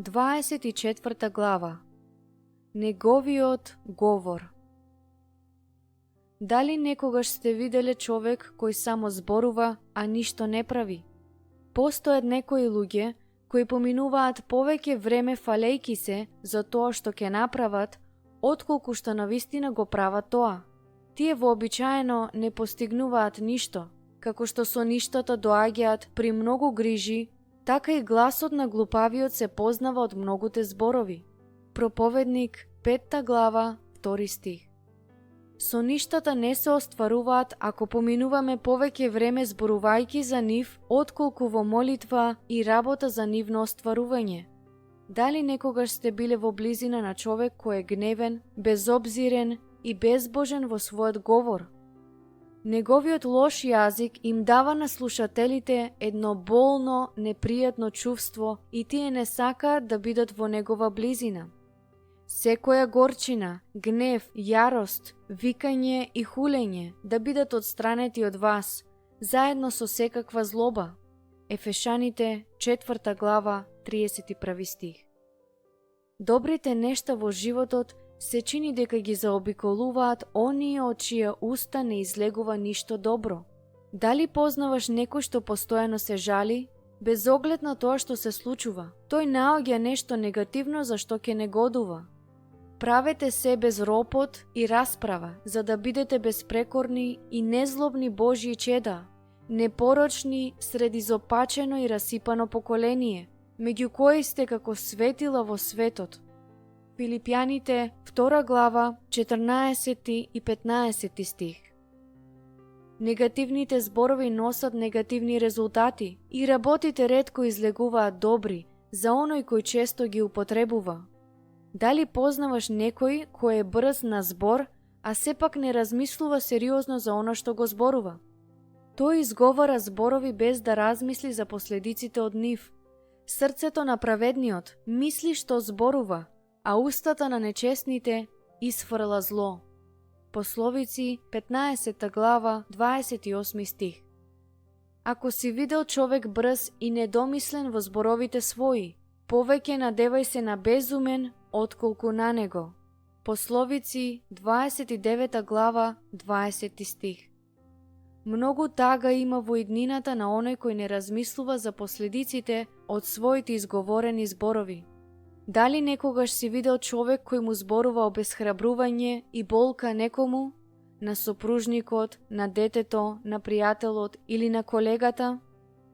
24 глава. Неговиот говор. Дали некогаш сте виделе човек кој само зборува, а ништо не прави? Постојат некои луѓе кои поминуваат повеќе време фалејки се за тоа што ќе направат, отколку што навистина го прават тоа. Тие вообичаено не постигнуваат ништо, како што со ништото доаѓаат при многу грижи, така и гласот на глупавиот се познава од многуте зборови. Проповедник, 5 глава, 2 стих. Со ништата не се остваруваат ако поминуваме повеќе време зборувајќи за нив, отколку во молитва и работа за нивно остварување. Дали некогаш сте биле во близина на човек кој е гневен, безобзирен и безбожен во својот говор? Неговиот лош јазик им дава на слушателите едно болно, непријатно чувство и тие не сакаат да бидат во негова близина. Секоја горчина, гнев, јарост, викање и хулење да бидат отстранети од вас, заедно со секаква злоба. Ефешаните, 4 глава, 31 стих. Добрите нешта во животот се чини дека ги заобиколуваат оние од чија уста не излегува ништо добро. Дали познаваш некој што постојано се жали, без оглед на тоа што се случува? Тој наоѓа нешто негативно за што ќе негодува. Правете се без ропот и расправа, за да бидете безпрекорни и незлобни Божји чеда, непорочни сред изопачено и расипано поколение, меѓу кои сте како светила во светот. Филипјаните, 2 глава, 14 и 15 стих. Негативните зборови носат негативни резултати и работите ретко излегуваат добри за оној кој често ги употребува. Дали познаваш некој кој е брз на збор, а сепак не размислува сериозно за оно што го зборува? Тој изговара зборови без да размисли за последиците од нив. Срцето на праведниот мисли што зборува, а устата на нечестните изфрла зло. Пословици, 15 глава, 28 стих. Ако си видел човек брз и недомислен во зборовите своји, повеќе надевај се на безумен отколку на него. Пословици, 29 глава, 20 стих. Многу тага има во иднината на оној кој не размислува за последиците од своите изговорени зборови. Дали некогаш си видел човек кој му зборува обесхрабрување и болка некому, на сопружникот, на детето, на пријателот или на колегата?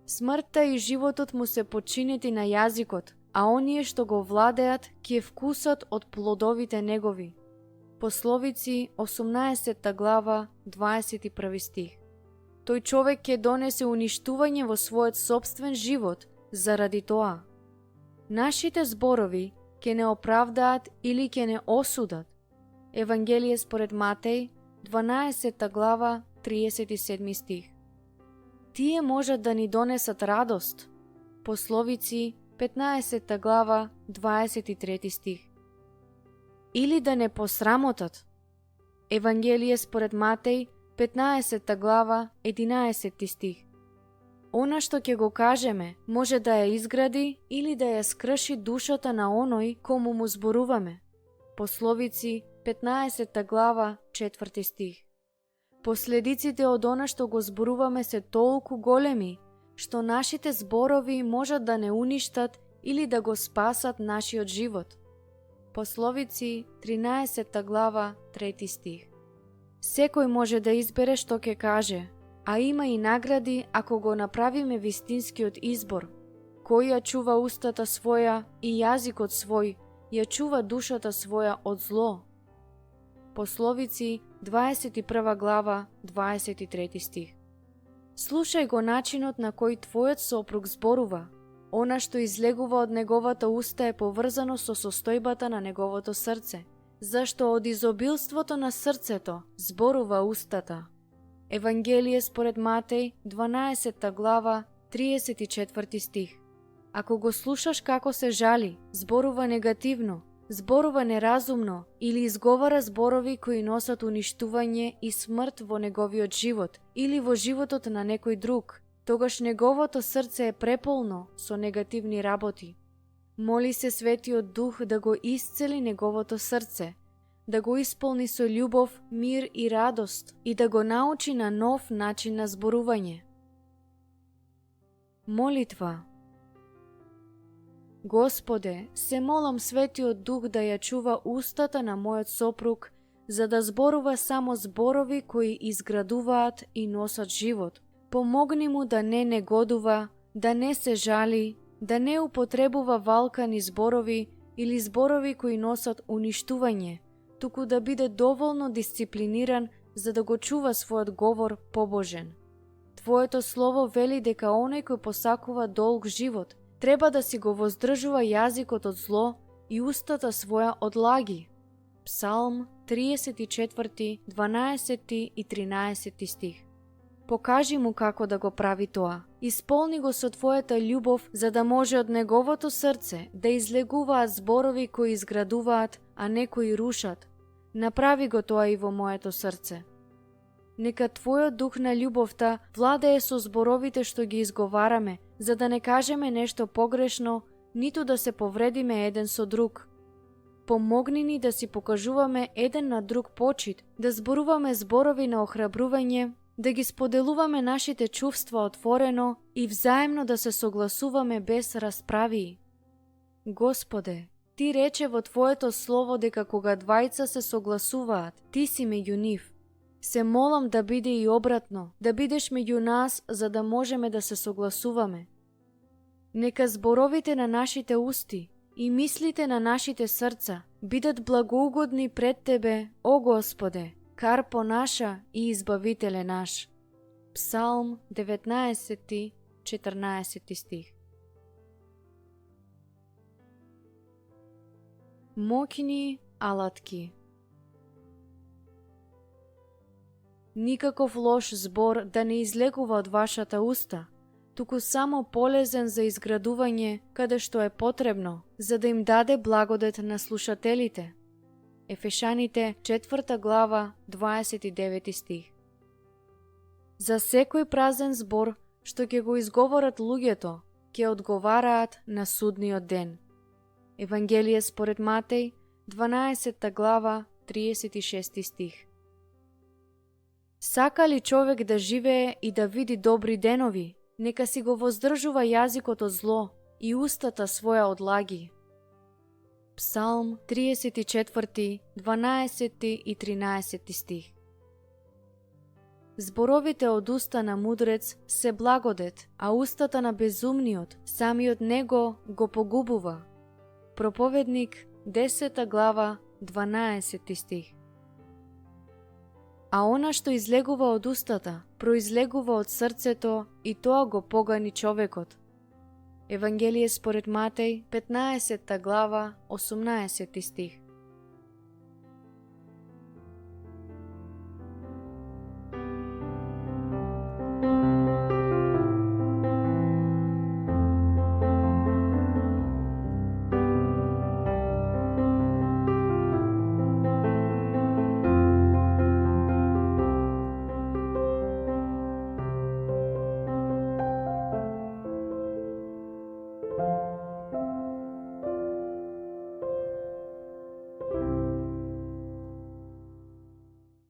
Смртта и животот му се подчинети на јазикот, а оние што го владеат ќе вкусат од плодовите негови. Пословици, 18 глава, 21 стих. Тој човек ќе донесе уништување во својот сопствен живот заради тоа. Нашите зборови ќе не оправдаат или ќе не осудат. Евангелие според Матеј, 12 глава, 37 стих. Тие можат да ни донесат радост. Пословици, 15 глава, 23 стих. Или да не посрамотат. Евангелие според Матеј, 15 глава, 11 стих. Она што ќе го кажеме може да ја изгради или да ја скрши душата на оној кому му зборуваме. Пословици, 15 глава, 4 стих. Последиците од она што го зборуваме се толку големи, што нашите зборови можат да не уништат или да го спасат нашиот живот. Пословици, 13 глава, 3 стих. Секој може да избере што ќе каже, а има и награди ако го направиме вистинскиот избор. Кој ја чува устата своја и јазикот свој, ја чува душата своја од зло. Пословици, 21 глава, 23 стих. Слушај го начинот на кој твојот сопруг зборува. Она што излегува од неговата уста е поврзано со состојбата на неговото срце, зашто од изобилството на срцето зборува устата. Евангелие според Матеј, 12 глава, 34 стих. Ако го слушаш како се жали, зборува негативно, зборува неразумно или изговара зборови кои носат уништување и смрт во неговиот живот или во животот на некој друг, тогаш неговото срце е преполно со негативни работи. Моли се Светиот Дух да го исцели неговото срце, да го исполни со љубов, мир и радост и да го научи на нов начин на зборување. Молитва. Господе, се молам Светиот Дух да ја чува устата на мојот сопруг, за да зборува само зборови кои изградуваат и носат живот. Помогни му да не негодува, да не се жали, да не употребува валкани зборови или зборови кои носат уништување, туку да биде доволно дисциплиниран за да го чува својот говор побожен. Твоето слово вели дека оној кој посакува долг живот треба да си го воздржува јазикот од зло и устата своја од лаги. Псалм 34, 12 и 13 стих. Покажи му како да го прави тоа. Исполни го со твојата љубов, за да може од неговото срце да излегуваат зборови кои изградуваат, а не кои рушат. Направи го тоа и во моето срце. Нека твојот дух на љубовта владее со зборовите што ги изговараме, за да не кажеме нешто погрешно, ниту да се повредиме еден со друг. Помогни ни да си покажуваме еден на друг почит, да зборуваме зборови на охрабрување, да ги споделуваме нашите чувства отворено и взаемно да се согласуваме без расправии. Господе, Ти рече во Твоето слово дека кога двајца се согласуваат, Ти си меѓу нив. Се молам да биде и обратно, да бидеш меѓу нас за да можеме да се согласуваме. Нека зборовите на нашите усти и мислите на нашите срца бидат благоугодни пред Тебе, о Господе, Карпо наша и Избавителе наш. Псалм 19, 14 стих. Моќни алатки. Никаков лош збор да не излегува од вашата уста, туку само полезен за изградување каде што е потребно, за да им даде благодет на слушателите. Ефешаните 4 глава 29 стих. За секој празен збор што ќе го изговорат луѓето, ќе одговараат на судниот ден. Евангелие според Матеј 12 глава 36 стих. Сака ли човек да живее и да види добри денови, нека си го воздржува јазикот од зло и устата своја од лаги. Псалм 34, 12 и 13 стих. Зборовите од уста на мудрец се благодет, а устата на безумниот самиот него го погубува. Проповедник 10 глава 12 стих. А она што излегува од устата, произлегува од срцето и тоа го погани човекот. Евангелие според Матеј 15 глава 18 стих.